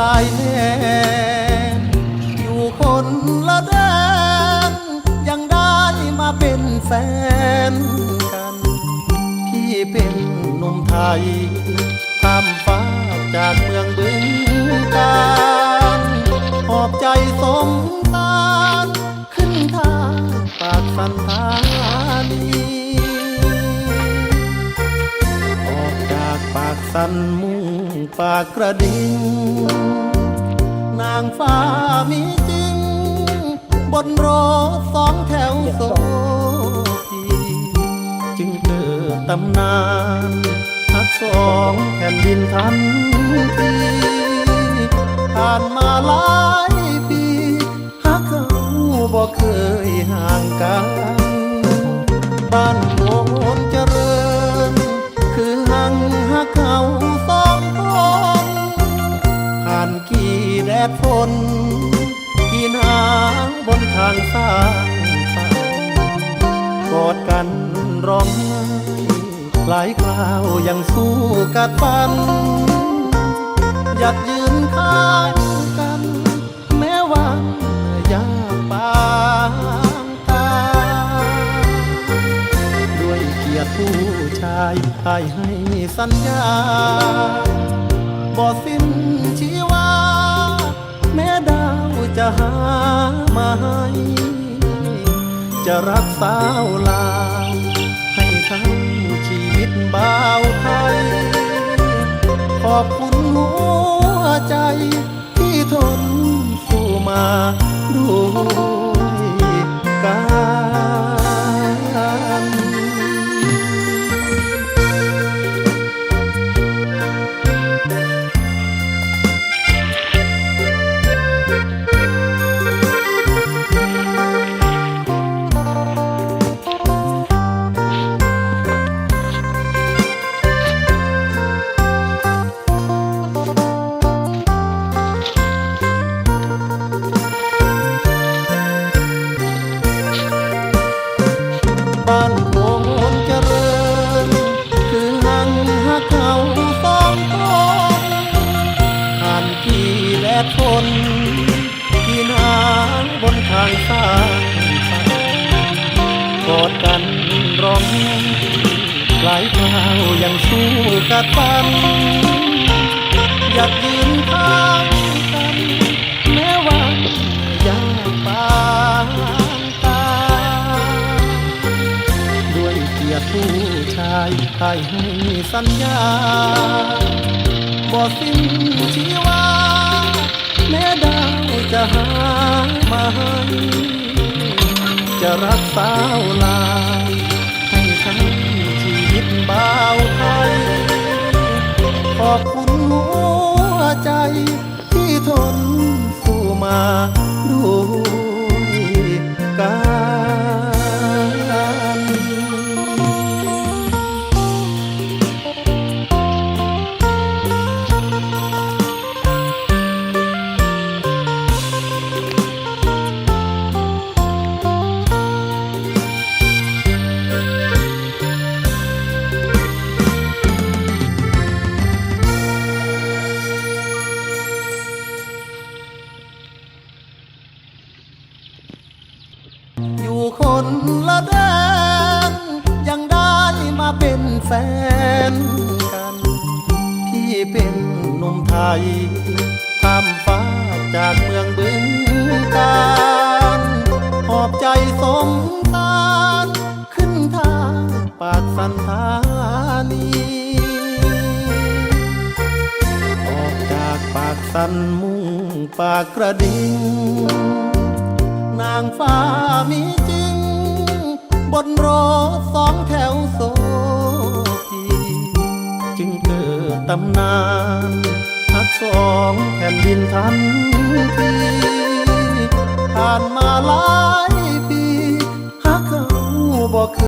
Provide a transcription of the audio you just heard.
ายแดนอยู่คนละแดนยังได้มาเป็นแฟนกันพี่เป็นหนุ่มไทยข้ามฟ้าจากเมืองบึงกาฬหอบใจสมตานขึ้นทางปากสันธานีออกจากปากสันมุ่งปากกระดิ่งนางฟ้ามีจริงบนรถสองแถวโซฟีจึงเกิดตำนานฮักสองแผ่นดินทันทีผ่านมาหลายปีฮักเขาบ่เคยห่างกันบ้านโพนเจริญคือหังฮักเขาสองคนผ่านกี่แดดฝนกี่หนาวบนทางสร้างฝันกอดกันร้องไห้หลายคราวยังสู้กัดฟันหยัดยืนข้างกันแม้ว่ายากปางตาด้วยเกียรติผู้ชายให้สัญญาบ่สิ้นชีวาแม้ดาวจะหามาให้จะรักสาวลาวให้ทั้งชีวิตบ่าวไทยขอบคุณหัวใจที่ทนสู้มาด้วยกันบ้านโพนเจริญคือหังฮักเขาสองคนผ่านกี่แดดฝนกี่หนาวบนทางสร้างฝันกอดกันร้องหลายคราวยังสู้กัดฟันอยากยืนข้างกันแม้ว่ายากปางตาด้วยเกียรติผู้ชายให้สัญญาบ่สิ้นชีวาแม้ดาวจะหามาให้จะรักสาวลาวให้ทั้งชีวิตบ่าวไทยขอบคุณหัวใจที่ทนสู้มาด้วยกันอยู่คนละแดนยังได้มาเป็นแฟนกันพี่เป็นหนุ่มไทยข้ามฟ้าจากเมืองบึงกาฬหอบใจสมตานขึ้นทางปากสันธานีออกจากปากสันมุ่งปากกระดิ่งนางฟ้ามีจริงบนรถสองแถวโซฟีจึงเกิดตำนานฮักสองแผ่นดินทันทีผ่านมาหลายปีฮักเขาบ่เคย